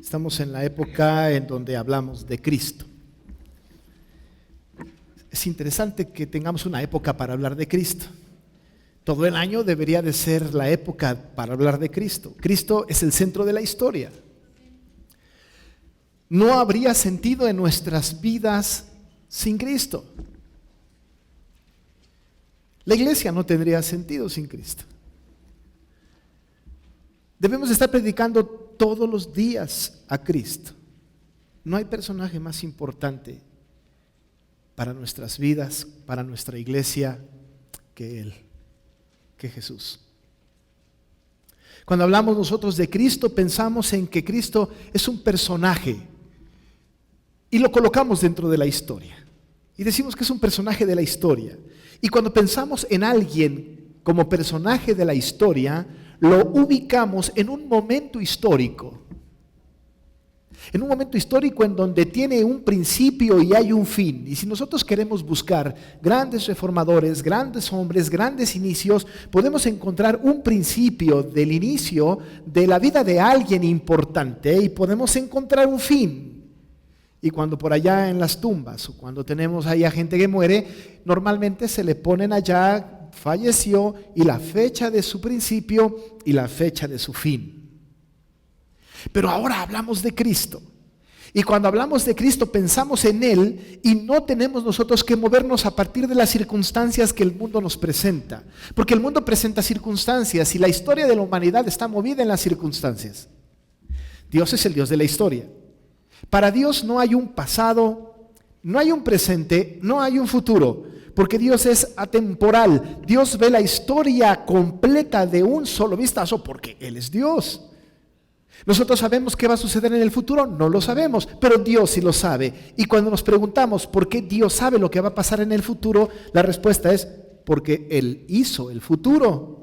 Estamos en la época en donde hablamos de Cristo. Es interesante que tengamos una época para hablar de Cristo. Todo el año debería de ser la época para hablar de Cristo. Cristo es el centro de la historia. No habría sentido en nuestras vidas sin Cristo. La iglesia no tendría sentido sin Cristo. Debemos estar predicando todos los días a Cristo. No hay personaje más importante para nuestras vidas, para nuestra iglesia, que Él, que Jesús. Cuando hablamos nosotros de Cristo, pensamos en que Cristo es un personaje y lo colocamos dentro de la historia. Y decimos que es un personaje de la historia. Y cuando pensamos en alguien como personaje de la historia, lo ubicamos en un momento histórico. En un momento histórico en donde tiene un principio y hay un fin. Y si nosotros queremos buscar grandes reformadores, grandes hombres, grandes inicios, podemos encontrar un principio del inicio de la vida de alguien importante y podemos encontrar un fin. Y cuando por allá en las tumbas o cuando tenemos ahí a gente que muere, normalmente se le ponen allá, falleció, y la fecha de su principio y la fecha de su fin. Pero ahora hablamos de Cristo. Y cuando hablamos de Cristo pensamos en Él y no tenemos nosotros que movernos a partir de las circunstancias que el mundo nos presenta. Porque el mundo presenta circunstancias y la historia de la humanidad está movida en las circunstancias. Dios es el Dios de la historia. Para Dios no hay un pasado, no hay un presente, no hay un futuro. Porque Dios es atemporal. Dios ve la historia completa de un solo vistazo porque Él es Dios. ¿Nosotros sabemos qué va a suceder en el futuro? No lo sabemos, pero Dios sí lo sabe. Y cuando nos preguntamos por qué Dios sabe lo que va a pasar en el futuro, la respuesta es porque Él hizo el futuro.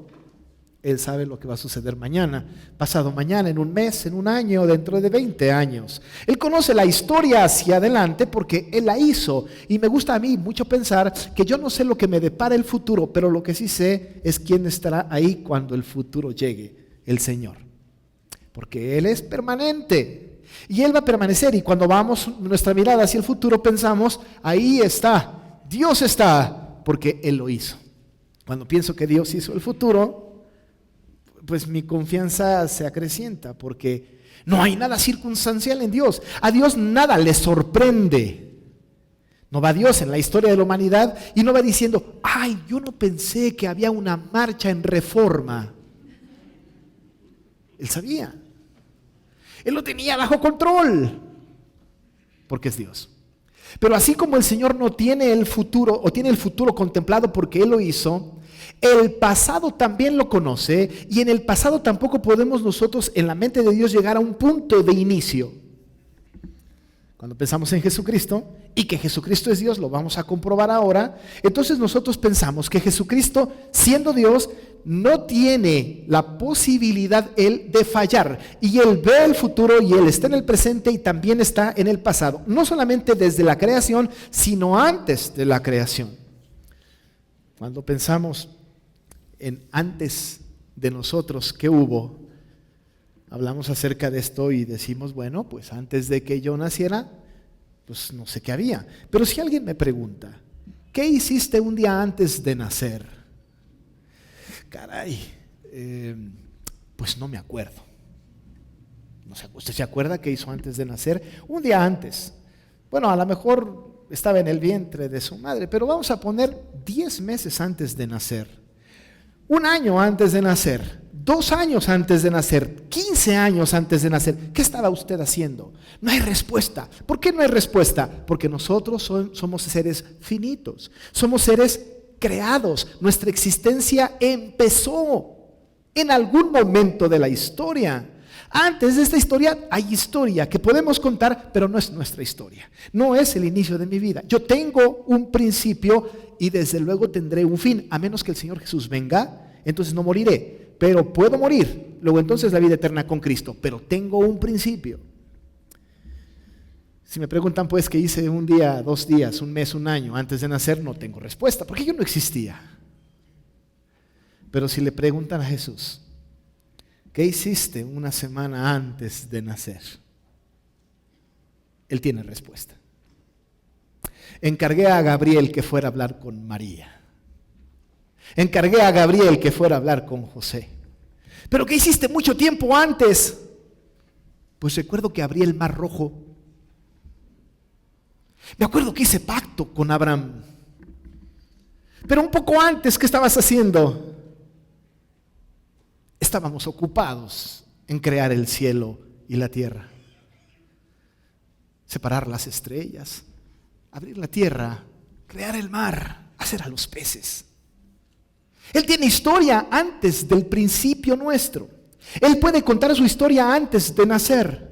Él sabe lo que va a suceder mañana, pasado mañana, en un mes, en un año, dentro de 20 años. Él conoce la historia hacia adelante porque Él la hizo. Y me gusta a mí mucho pensar que yo no sé lo que me depara el futuro, pero lo que sí sé es quién estará ahí cuando el futuro llegue, el Señor. Porque Él es permanente y Él va a permanecer. Y cuando vamos nuestra mirada hacia el futuro pensamos, ahí está, Dios está, porque Él lo hizo. Cuando pienso que Dios hizo el futuro, pues mi confianza se acrecienta porque no hay nada circunstancial en Dios. A Dios nada le sorprende. No va Dios en la historia de la humanidad y no va diciendo, ay, yo no pensé que había una marcha en Reforma. Él sabía. Él lo tenía bajo control porque es Dios. Pero así como el Señor no tiene el futuro o tiene el futuro contemplado porque Él lo hizo, el pasado también lo conoce y en el pasado tampoco podemos nosotros en la mente de Dios llegar a un punto de inicio. Cuando pensamos en Jesucristo y que Jesucristo es Dios, lo vamos a comprobar ahora, entonces nosotros pensamos que Jesucristo, siendo Dios, no tiene la posibilidad Él de fallar. Y Él ve el futuro y Él está en el presente y también está en el pasado. No solamente desde la creación, sino antes de la creación. Cuando pensamos en antes de nosotros, ¿qué hubo? Hablamos acerca de esto y decimos, bueno, pues antes de que yo naciera, pues no sé qué había. Pero si alguien me pregunta, ¿qué hiciste un día antes de nacer? Caray, pues no me acuerdo. No sé, ¿usted se acuerda qué hizo antes de nacer? Un día antes. Bueno, a lo mejor estaba en el vientre de su madre, pero vamos a poner 10 meses antes de nacer. Un año antes de nacer, 2 años antes de nacer, 15 años antes de nacer. ¿Qué estaba usted haciendo? No hay respuesta. ¿Por qué no hay respuesta? Porque nosotros somos seres finitos, somos seres creados. Nuestra existencia empezó en algún momento de la historia. Antes de esta historia hay historia que podemos contar, pero no es nuestra historia. No es el inicio de mi vida. Yo tengo un principio y desde luego tendré un fin, a menos que el Señor Jesús venga, entonces no moriré, pero puedo morir. Luego entonces la vida eterna con Cristo, pero tengo un principio. Si me preguntan pues qué hice un día, 2 días, un mes, un año antes de nacer, no tengo respuesta, porque yo no existía. Pero si le preguntan a Jesús, ¿qué hiciste una semana antes de nacer? Él tiene respuesta. Encargué a Gabriel que fuera a hablar con María. Encargué a Gabriel que fuera a hablar con José. ¿Pero qué hiciste mucho tiempo antes? Pues recuerdo que abrí el mar rojo. Me acuerdo que hice pacto con Abraham. Pero un poco antes, ¿qué estabas haciendo? Estábamos ocupados en crear el cielo y la tierra. Separar las estrellas, abrir la tierra, crear el mar, hacer a los peces. Él tiene historia antes del principio nuestro. Él puede contar su historia antes de nacer.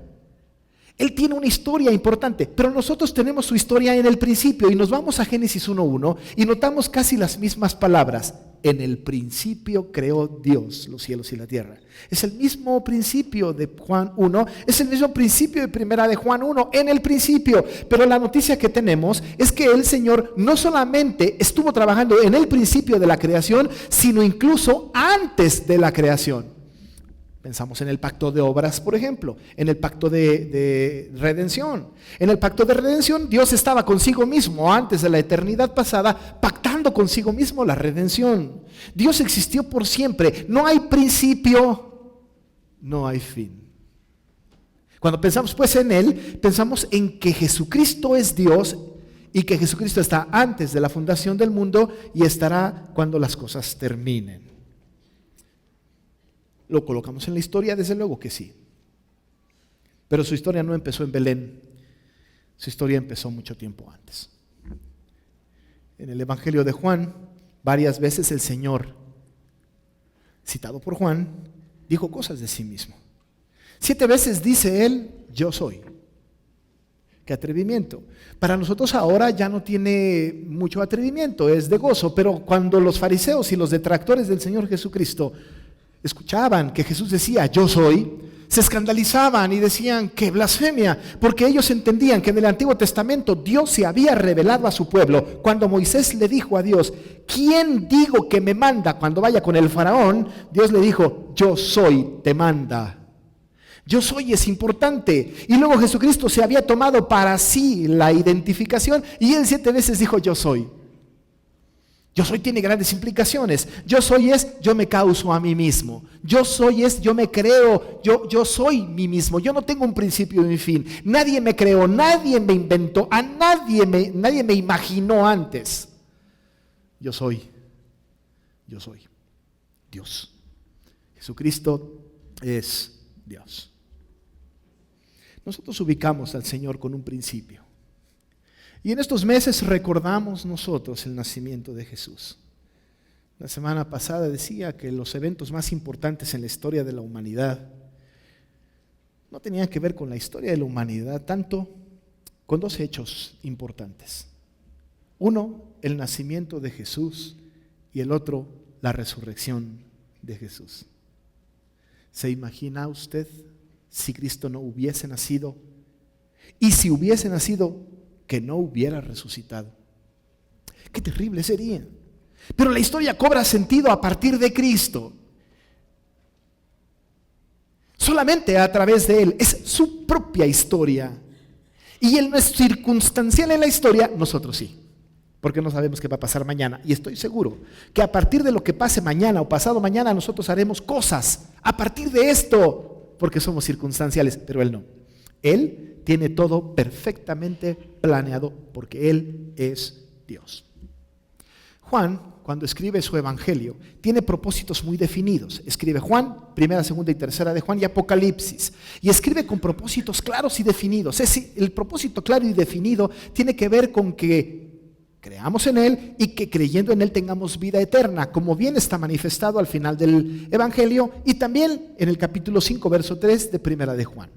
Él tiene una historia importante, pero nosotros tenemos su historia en el principio y nos vamos a Génesis 1:1 y notamos casi las mismas palabras. En el principio creó Dios los cielos y la tierra. Es el mismo principio de Juan 1, es el mismo principio de primera de Juan 1, en el principio. Pero la noticia que tenemos es que el Señor no solamente estuvo trabajando en el principio de la creación, sino incluso antes de la creación. Pensamos en el pacto de obras, por ejemplo, en el pacto de redención. En el pacto de redención, Dios estaba consigo mismo antes de la eternidad pasada, pactando consigo mismo la redención. Dios existió por siempre. No hay principio, no hay fin. Cuando pensamos pues en Él, pensamos en que Jesucristo es Dios y que Jesucristo está antes de la fundación del mundo y estará cuando las cosas terminen. ¿Lo colocamos en la historia? Desde luego que sí. Pero su historia no empezó en Belén. Su historia empezó mucho tiempo antes. En el Evangelio de Juan, varias veces el Señor, citado por Juan, dijo cosas de sí mismo. 7 veces dice Él, yo soy. ¡Qué atrevimiento! Para nosotros ahora ya no tiene mucho atrevimiento, es de gozo. Pero cuando los fariseos y los detractores del Señor Jesucristo escuchaban que Jesús decía, yo soy, se escandalizaban y decían, qué blasfemia, porque ellos entendían que en el Antiguo Testamento Dios se había revelado a su pueblo. Cuando Moisés le dijo a Dios, ¿quién digo que me manda cuando vaya con el faraón? Dios le dijo, yo soy, te manda. Yo soy es importante. Y luego Jesucristo se había tomado para sí la identificación y él 7 veces dijo, yo soy. Yo soy tiene grandes implicaciones. Yo soy es, yo me causo a mí mismo. Yo soy es, yo me creo, yo soy mí mismo. Yo no tengo un principio y un fin. Nadie me creó, nadie me inventó, nadie me imaginó antes. Yo soy Dios. Jesucristo es Dios. Nosotros ubicamos al Señor con un principio. Y en estos meses recordamos nosotros el nacimiento de Jesús. La semana pasada decía que los eventos más importantes en la historia de la humanidad no tenían que ver con la historia de la humanidad, tanto con 2 hechos importantes. Uno, el nacimiento de Jesús y el otro, la resurrección de Jesús. ¿Se imagina usted si Cristo no hubiese nacido? Y si hubiese nacido, que no hubiera resucitado. Qué terrible sería. Pero la historia cobra sentido a partir de Cristo. Solamente a través de Él. Es su propia historia. Y Él no es circunstancial en la historia, nosotros sí. Porque no sabemos qué va a pasar mañana. Y estoy seguro que a partir de lo que pase mañana o pasado mañana, nosotros haremos cosas a partir de esto. Porque somos circunstanciales, pero Él no. Él tiene todo perfectamente planeado porque Él es Dios. Juan, cuando escribe su evangelio, tiene propósitos muy definidos. Escribe Juan, 1, 2 y 3 de Juan y Apocalipsis. Y escribe con propósitos claros y definidos. El propósito claro y definido tiene que ver con que creamos en Él y que creyendo en Él tengamos vida eterna, como bien está manifestado al final del evangelio y también en el capítulo 5, verso 3 de 1 de Juan.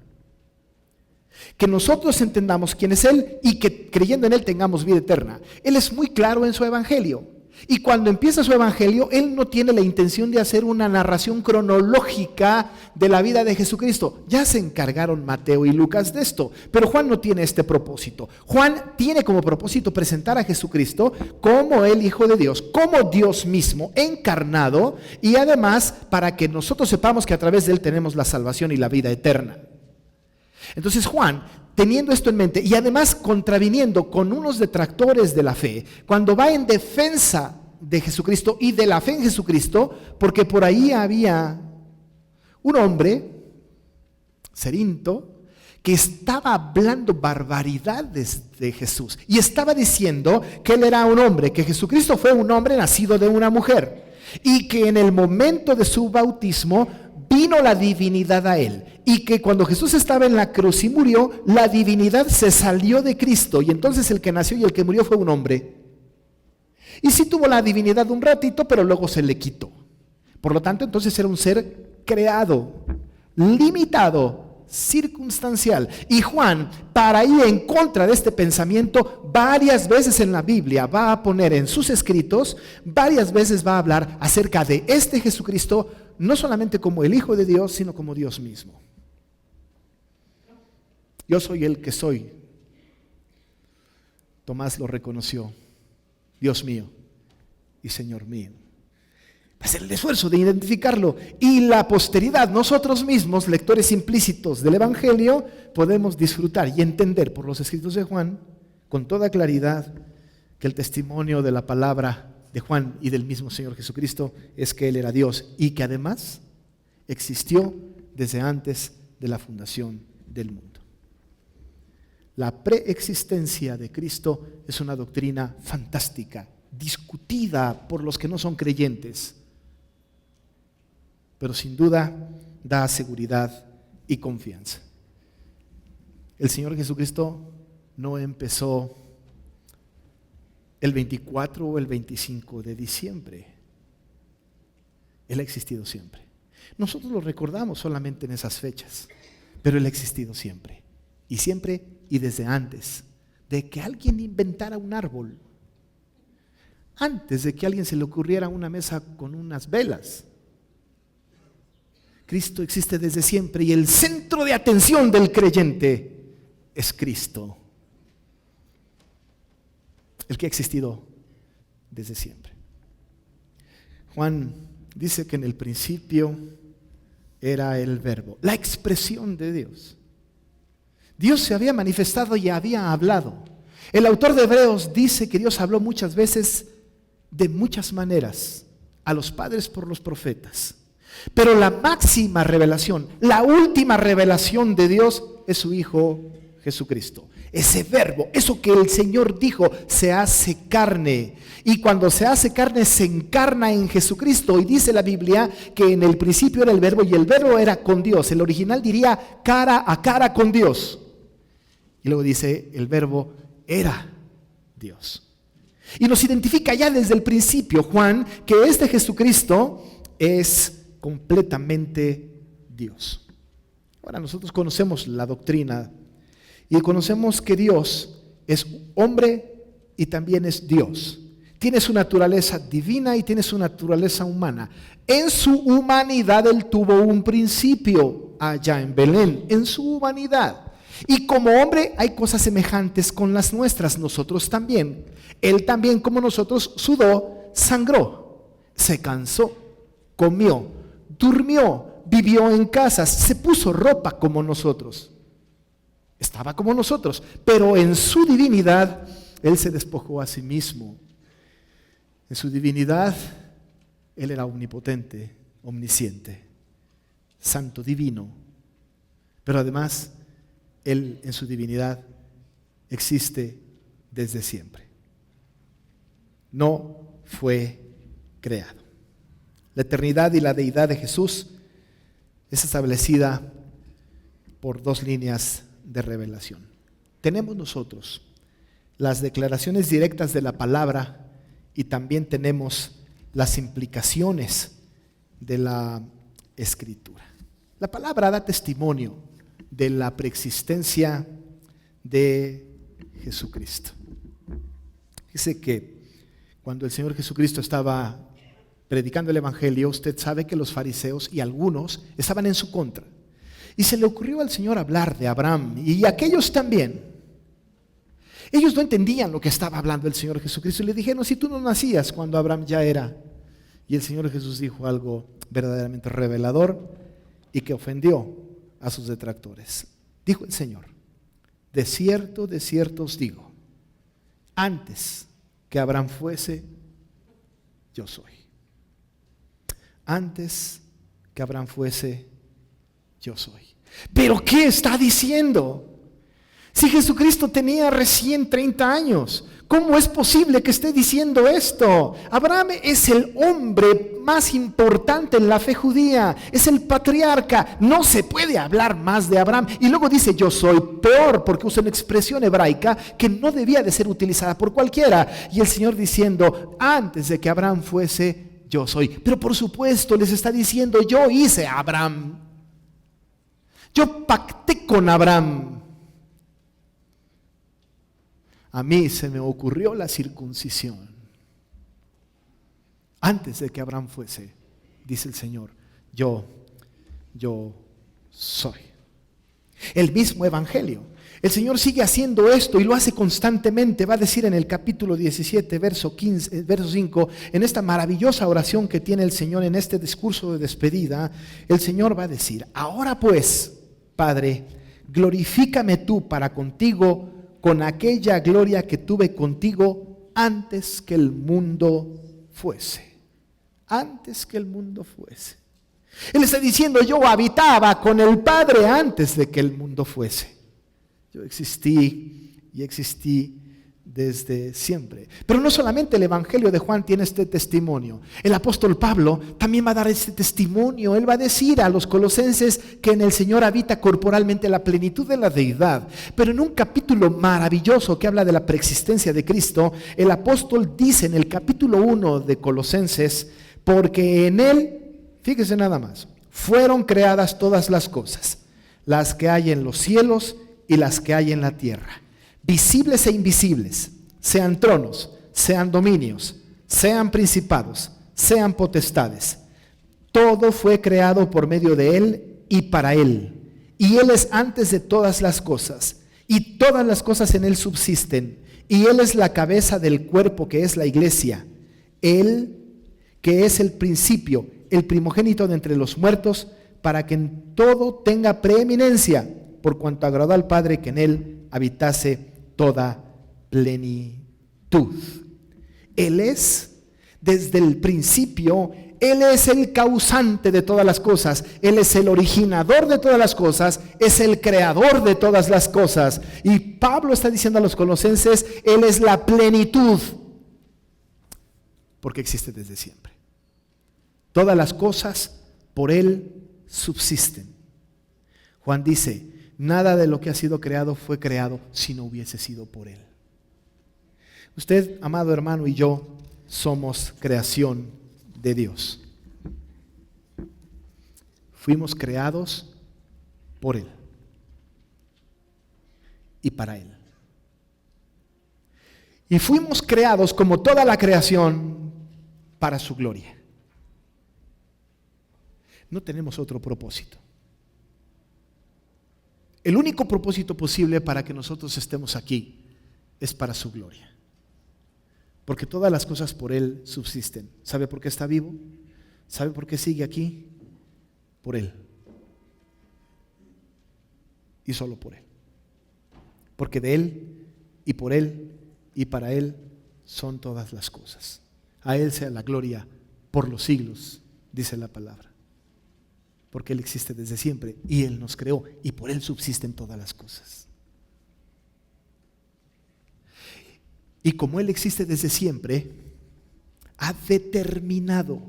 Que nosotros entendamos quién es Él y que creyendo en Él tengamos vida eterna. Él es muy claro en su evangelio. Y cuando empieza su evangelio, Él no tiene la intención de hacer una narración cronológica de la vida de Jesucristo. Ya se encargaron Mateo y Lucas de esto, pero Juan no tiene este propósito. Juan tiene como propósito presentar a Jesucristo como el Hijo de Dios, como Dios mismo, encarnado, y además para que nosotros sepamos que a través de Él tenemos la salvación y la vida eterna. Entonces Juan teniendo esto en mente y además contraviniendo con unos detractores de la fe, cuando va en defensa de Jesucristo y de la fe en Jesucristo, porque por ahí había un hombre, Cerinto, que estaba hablando barbaridades de Jesús y estaba diciendo que él era un hombre, que Jesucristo fue un hombre nacido de una mujer y que en el momento de su bautismo vino la divinidad a él y que cuando Jesús estaba en la cruz y murió, la divinidad se salió de Cristo y entonces el que nació y el que murió fue un hombre. Y sí tuvo la divinidad un ratito, pero luego se le quitó. Por lo tanto, entonces era un ser creado, limitado, circunstancial. Y Juan, para ir en contra de este pensamiento, varias veces en la Biblia va a poner en sus escritos, varias veces va a hablar acerca de este Jesucristo, no solamente como el Hijo de Dios, sino como Dios mismo. Yo soy el que soy. Tomás lo reconoció. Dios mío y Señor mío. Hacer el esfuerzo de identificarlo y la posteridad, nosotros mismos, lectores implícitos del Evangelio, podemos disfrutar y entender por los escritos de Juan con toda claridad que el testimonio de la palabra de Juan y del mismo Señor Jesucristo es que Él era Dios y que además existió desde antes de la fundación del mundo. La preexistencia de Cristo es una doctrina fantástica, discutida por los que no son creyentes, pero sin duda da seguridad y confianza. El Señor Jesucristo no empezó el 24 o el 25 de diciembre. Él ha existido siempre. Nosotros lo recordamos solamente en esas fechas, pero Él ha existido siempre. Y siempre y desde antes de que alguien inventara un árbol, antes de que a alguien se le ocurriera una mesa con unas velas. Cristo existe desde siempre y el centro de atención del creyente es Cristo, el que ha existido desde siempre. Juan dice que en el principio era el Verbo, la expresión de Dios. Dios se había manifestado y había hablado. El autor de Hebreos dice que Dios habló muchas veces de muchas maneras a los padres por los profetas. Pero la máxima revelación, la última revelación de Dios es su Hijo Jesucristo. Ese verbo, eso que el Señor dijo, se hace carne. Y cuando se hace carne, se encarna en Jesucristo. Y dice la Biblia que en el principio era el verbo y el verbo era con Dios. El original diría cara a cara con Dios. Y luego dice, el verbo era Dios. Y nos identifica ya desde el principio, Juan, que este Jesucristo es completamente Dios. Ahora nosotros conocemos la doctrina y conocemos que Dios es hombre y también es Dios. Tiene su naturaleza divina y tiene su naturaleza humana. En su humanidad Él tuvo un principio allá en Belén, en su humanidad. Y como hombre hay cosas semejantes con las nuestras, nosotros también. Él también como nosotros sudó, sangró, se cansó, comió, durmió, vivió en casas, se puso ropa como nosotros. Estaba como nosotros, pero en su divinidad Él se despojó a sí mismo. En su divinidad Él era omnipotente, omnisciente, santo, divino, pero además Él en su divinidad existe desde siempre. No fue creado. La eternidad y la deidad de Jesús es establecida por dos líneas de revelación. Tenemos nosotros las declaraciones directas de la palabra y también tenemos las implicaciones de la Escritura. La palabra da testimonio de la preexistencia de Jesucristo. Dice que cuando el Señor Jesucristo estaba predicando el Evangelio, usted sabe que los fariseos y algunos estaban en su contra. Y se le ocurrió al Señor hablar de Abraham y aquellos también. Ellos no entendían lo que estaba hablando el Señor Jesucristo y le dijeron, si tú no nacías cuando Abraham ya era. Y el Señor Jesús dijo algo verdaderamente revelador y que ofendió a sus detractores. Dijo el Señor, de cierto os digo, antes que Abraham fuese, yo soy. Antes que Abraham fuese, yo soy. ¿Pero qué está diciendo? Si Jesucristo tenía recién 30 años, ¿cómo es posible que esté diciendo esto? Abraham es el hombre más importante en la fe judía, es el patriarca, no se puede hablar más de Abraham. Y luego dice yo soy, peor, porque usa una expresión hebraica que no debía de ser utilizada por cualquiera. Y el Señor diciendo, antes de que Abraham fuese, yo soy. Pero por supuesto les está diciendo, yo hice a Abraham, yo pacté con Abraham. A mí se me ocurrió la circuncisión. Antes de que Abraham fuese, dice el Señor, yo soy. El mismo evangelio. El Señor sigue haciendo esto y lo hace constantemente. Va a decir en el capítulo 17, verso 5, en esta maravillosa oración que tiene el Señor en este discurso de despedida, el Señor va a decir, ahora pues, Padre, glorifícame tú para contigo con aquella gloria que tuve contigo antes que el mundo fuese. Antes que el mundo fuese. Él está diciendo, yo habitaba con el Padre antes de que el mundo fuese. Yo existí y existí desde siempre. Pero no solamente el Evangelio de Juan tiene este testimonio. El apóstol Pablo también va a dar este testimonio. Él va a decir a los colosenses que en el Señor habita corporalmente la plenitud de la deidad. Pero en un capítulo maravilloso que habla de la preexistencia de Cristo, el apóstol dice en el capítulo 1 de Colosenses, porque en Él, fíjese nada más, fueron creadas todas las cosas, las que hay en los cielos y las que hay en la tierra, visibles e invisibles, sean tronos, sean dominios, sean principados, sean potestades. Todo fue creado por medio de Él y para Él. Y Él es antes de todas las cosas, y todas las cosas en Él subsisten. Y Él es la cabeza del cuerpo que es la iglesia. Él que es el principio, el primogénito de entre los muertos, para que en todo tenga preeminencia, por cuanto agradó al Padre que en Él habitase toda plenitud. Él es, desde el principio, Él es el causante de todas las cosas, Él es el originador de todas las cosas, es el creador de todas las cosas. Y Pablo está diciendo a los colosenses, Él es la plenitud, porque existe desde siempre. Todas las cosas por Él subsisten. Juan dice, nada de lo que ha sido creado fue creado si no hubiese sido por Él. Usted, amado hermano, y yo somos creación de Dios. Fuimos creados por Él y para Él. Y fuimos creados, como toda la creación, para su gloria. No tenemos otro propósito. El único propósito posible para que nosotros estemos aquí es para su gloria. Porque todas las cosas por Él subsisten. ¿Sabe por qué está vivo? ¿Sabe por qué sigue aquí? Por Él. Y solo por Él. Porque de Él y por Él y para Él son todas las cosas. A Él sea la gloria por los siglos, dice la palabra. Porque Él existe desde siempre y Él nos creó y por Él subsisten todas las cosas. Y como Él existe desde siempre, ha determinado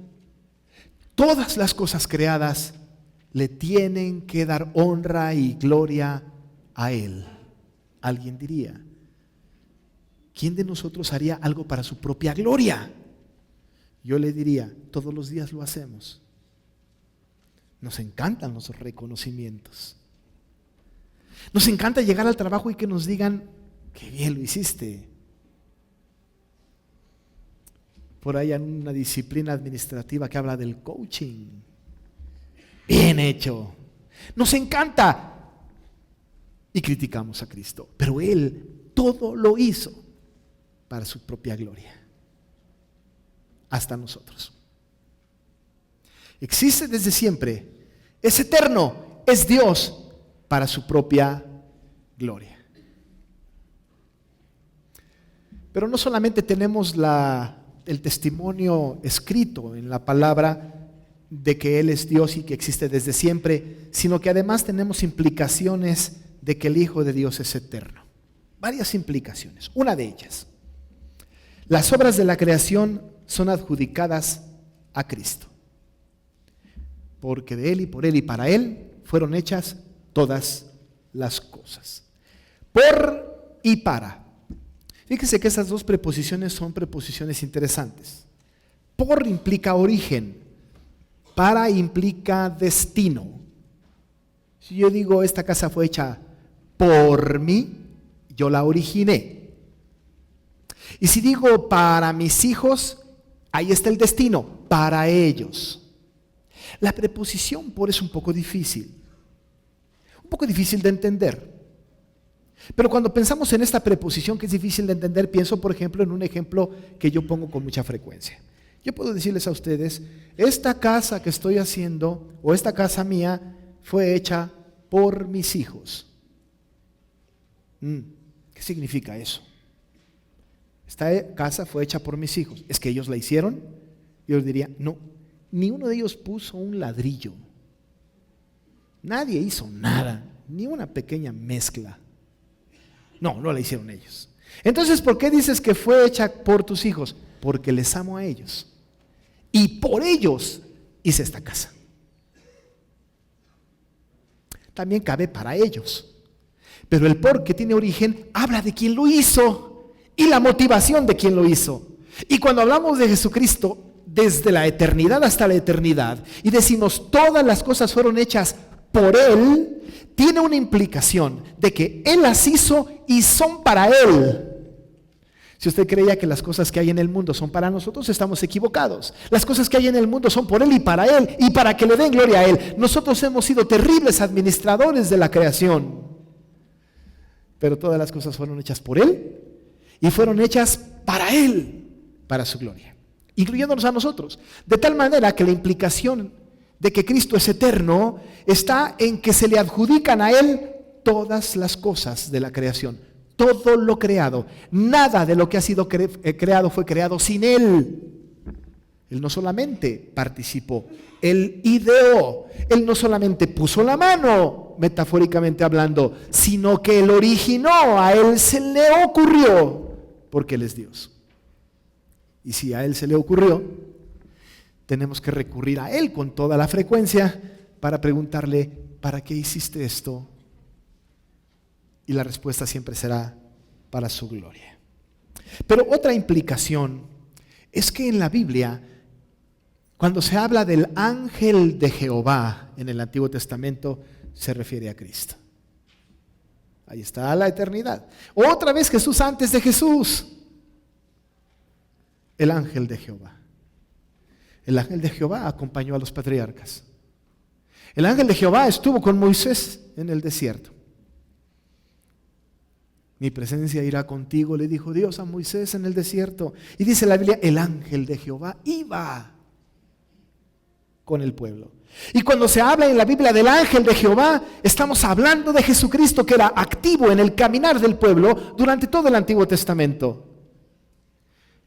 todas las cosas creadas le tienen que dar honra y gloria a Él. Alguien diría, ¿quién de nosotros haría algo para su propia gloria? Yo le diría, todos los días lo hacemos. Nos encantan los reconocimientos. Nos encanta llegar al trabajo y que nos digan, qué bien lo hiciste. Por ahí hay una disciplina administrativa que habla del coaching. Bien hecho. Nos encanta. Y criticamos a Cristo. Pero Él todo lo hizo para su propia gloria. Hasta nosotros. Existe desde siempre. Es eterno, es Dios para su propia gloria. Pero no solamente tenemos el testimonio escrito en la palabra de que Él es Dios y que existe desde siempre, sino que además tenemos implicaciones de que el Hijo de Dios es eterno. Varias implicaciones. Una de ellas, las obras de la creación son adjudicadas a Cristo, porque de Él y por Él y para Él fueron hechas todas las cosas. Por y para. Fíjese que esas dos preposiciones son preposiciones interesantes. Por implica origen, para implica destino. Si yo digo esta casa fue hecha por mí, yo la originé. Y si digo para mis hijos, ahí está el destino, para ellos. La preposición por es un poco difícil de entender. Pero cuando pensamos en esta preposición que es difícil de entender, pienso por ejemplo en un ejemplo que yo pongo con mucha frecuencia. Yo puedo decirles a ustedes, esta casa que estoy haciendo, o esta casa mía, fue hecha por mis hijos. ¿Qué significa eso? Esta casa fue hecha por mis hijos. ¿Es que ellos la hicieron? Yo les diría, no, ni uno de ellos puso un ladrillo. Nadie hizo nada, ni una pequeña mezcla. No, no la hicieron ellos. Entonces, ¿por qué dices que fue hecha por tus hijos? Porque les amo a ellos. Y por ellos hice esta casa. También cabe para ellos. Pero el por que tiene origen habla de quién lo hizo y la motivación de quién lo hizo. Y cuando hablamos de Jesucristo desde la eternidad hasta la eternidad y decimos todas las cosas fueron hechas por Él, tiene una implicación de que Él las hizo y son para Él. Si usted creía que las cosas que hay en el mundo son para nosotros, estamos equivocados. Las cosas que hay en el mundo son por Él y para que le den gloria a Él. Nosotros hemos sido terribles administradores de la creación, pero todas las cosas fueron hechas por Él y fueron hechas para Él, para su gloria, incluyéndonos a nosotros. De tal manera que la implicación de que Cristo es eterno está en que se le adjudican a Él todas las cosas de la creación, todo lo creado. Nada de lo que ha sido creado fue creado sin Él. Él no solamente participó, Él ideó, Él no solamente puso la mano, metafóricamente hablando, sino que Él originó, a Él se le ocurrió, porque Él es Dios. Y si a Él se le ocurrió, tenemos que recurrir a Él con toda la frecuencia para preguntarle, ¿para qué hiciste esto? Y la respuesta siempre será para su gloria. Pero otra implicación es que en la Biblia, cuando se habla del ángel de Jehová en el Antiguo Testamento, se refiere a Cristo. Ahí está la eternidad. Otra vez Jesús antes de Jesús. El ángel de Jehová. El ángel de Jehová acompañó a los patriarcas. El ángel de Jehová estuvo con Moisés en el desierto. Mi presencia irá contigo, le dijo Dios a Moisés en el desierto. Y dice la Biblia, el ángel de Jehová iba con el pueblo. Y cuando se habla en la Biblia del ángel de Jehová, estamos hablando de Jesucristo, que era activo en el caminar del pueblo durante todo el Antiguo Testamento.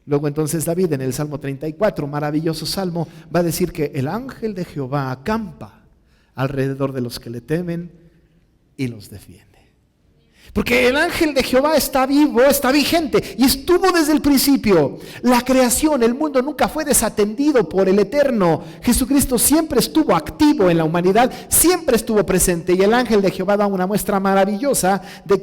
Luego entonces David en el Salmo 34, maravilloso salmo, va a decir que el ángel de Jehová acampa alrededor de los que le temen y los defiende. Porque el ángel de Jehová está vivo, está vigente y estuvo desde el principio. La creación, el mundo nunca fue desatendido por el Eterno. Jesucristo siempre estuvo activo en la humanidad, siempre estuvo presente. Y el ángel de Jehová da una muestra maravillosa de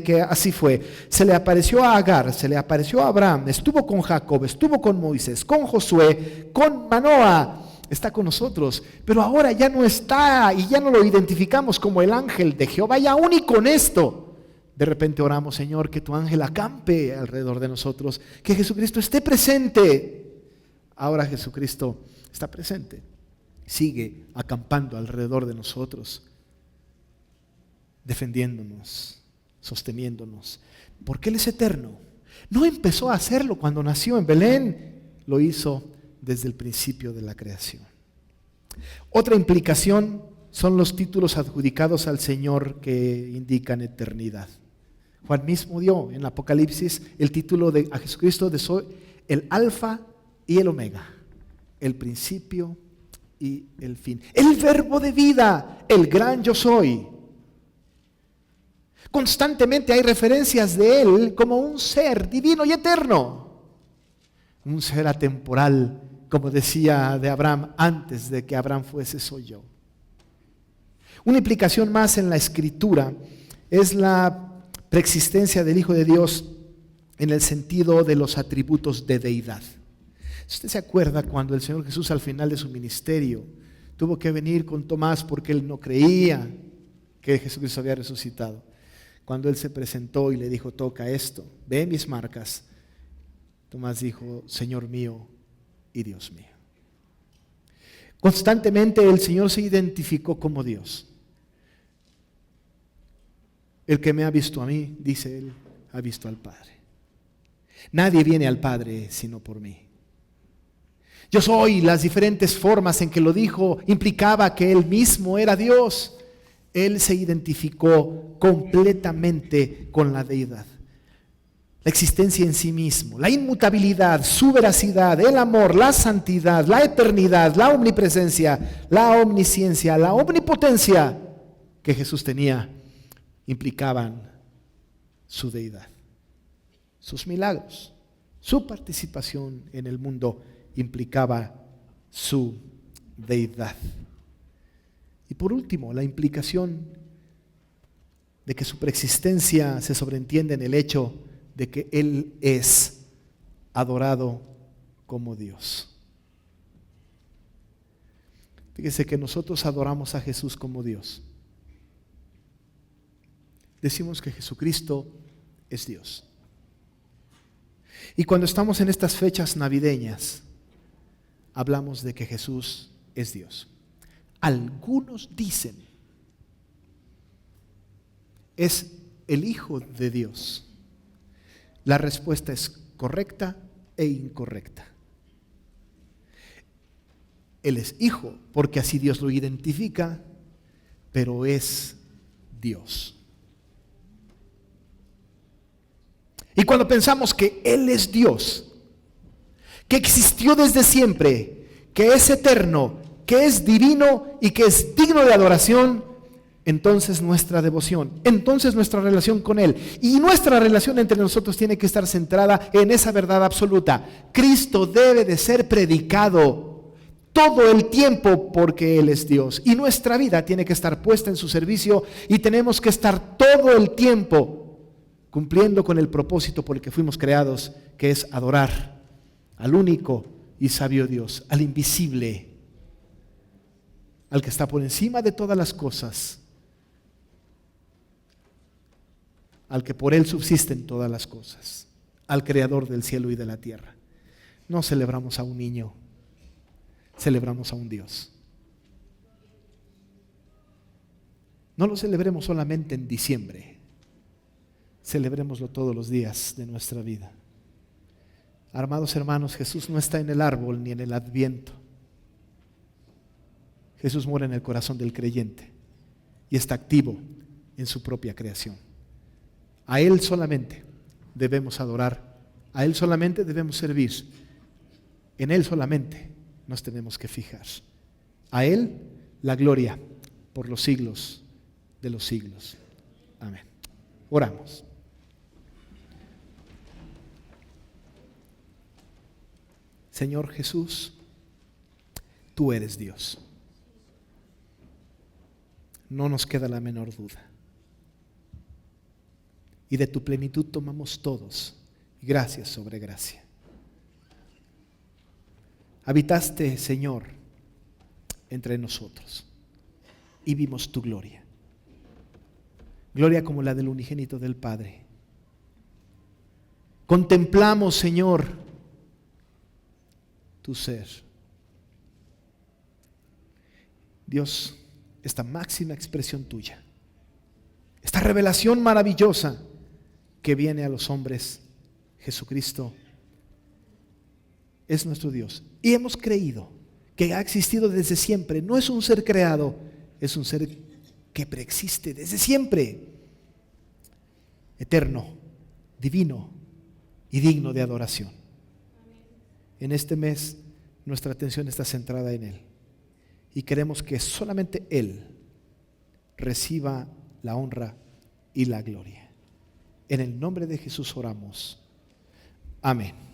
que así fue. Se le apareció a Agar, se le apareció a Abraham, estuvo con Jacob, estuvo con Moisés, con Josué, con Manoah. Está con nosotros, pero ahora ya no está y ya no lo identificamos como el ángel de Jehová. Y aún y con esto, de repente oramos, Señor, que tu ángel acampe alrededor de nosotros, que Jesucristo esté presente. Ahora Jesucristo está presente, sigue acampando alrededor de nosotros, defendiéndonos, sosteniéndonos, porque Él es eterno. No empezó a hacerlo cuando nació en Belén, lo hizo desde el principio de la creación. Otra implicación son los títulos adjudicados al Señor que indican eternidad. Juan mismo dio en Apocalipsis el título a Jesucristo de soy el alfa y el omega, el principio y el fin. El verbo de vida, el gran yo soy. Constantemente hay referencias de Él como un ser divino y eterno. Un ser atemporal, como decía de Abraham, antes de que Abraham fuese soy yo. Una implicación más en la Escritura es la preexistencia del Hijo de Dios en el sentido de los atributos de deidad. ¿Usted se acuerda cuando el Señor Jesús al final de su ministerio tuvo que venir con Tomás porque él no creía que Jesucristo había resucitado? Cuando él se presentó y le dijo, toca esto, ve mis marcas. Tomás dijo, Señor mío y Dios mío. Constantemente el Señor se identificó como Dios. El que me ha visto a mí, dice él, ha visto al Padre. Nadie viene al Padre sino por mí. Yo soy, las diferentes formas en que lo dijo implicaba que él mismo era Dios. Él se identificó completamente con la deidad. La existencia en sí mismo, la inmutabilidad, su veracidad, el amor, la santidad, la eternidad, la omnipresencia, la omnisciencia, la omnipotencia que Jesús tenía, implicaban su deidad. Sus milagros, su participación en el mundo implicaba su deidad. Y por último, la implicación de que su preexistencia se sobreentiende en el hecho de que Él es adorado como Dios. Fíjese que nosotros adoramos a Jesús como Dios. Decimos que Jesucristo es Dios. Y cuando estamos en estas fechas navideñas, hablamos de que Jesús es Dios. Algunos dicen, es el Hijo de Dios. La respuesta es correcta e incorrecta. Él es Hijo, porque así Dios lo identifica, pero es Dios. Y cuando pensamos que Él es Dios, que existió desde siempre, que es eterno, que es divino y que es digno de adoración, entonces nuestra devoción, entonces nuestra relación con Él y nuestra relación entre nosotros tiene que estar centrada en esa verdad absoluta. Cristo debe de ser predicado todo el tiempo porque Él es Dios y nuestra vida tiene que estar puesta en su servicio y tenemos que estar todo el tiempo cumpliendo con el propósito por el que fuimos creados, que es adorar al único y sabio Dios, al invisible, al que está por encima de todas las cosas, al que por Él subsisten todas las cosas, al Creador del cielo y de la tierra. No celebramos a un niño, celebramos a un Dios. No lo celebremos solamente en diciembre, celebrémoslo todos los días de nuestra vida. Amados hermanos, Jesús no está en el árbol ni en el Adviento. Jesús mora en el corazón del creyente y está activo en su propia creación. A Él solamente debemos adorar, a Él solamente debemos servir, en Él solamente nos tenemos que fijar. A Él la gloria por los siglos de los siglos. Amén. Oramos. Señor Jesús, tú eres Dios. No nos queda la menor duda. Y de tu plenitud tomamos todos, gracia sobre gracia. Habitaste, Señor, entre nosotros y vimos tu gloria. Gloria como la del unigénito del Padre. Contemplamos, Señor, tu ser. Dios, esta máxima expresión tuya, esta revelación maravillosa que viene a los hombres, Jesucristo es nuestro Dios. Y hemos creído que ha existido desde siempre. No es un ser creado, es un ser que preexiste desde siempre. eterno, divino y digno de adoración. En este mes nuestra atención está centrada en Él y queremos que solamente Él reciba la honra y la gloria. En el nombre de Jesús oramos. Amén.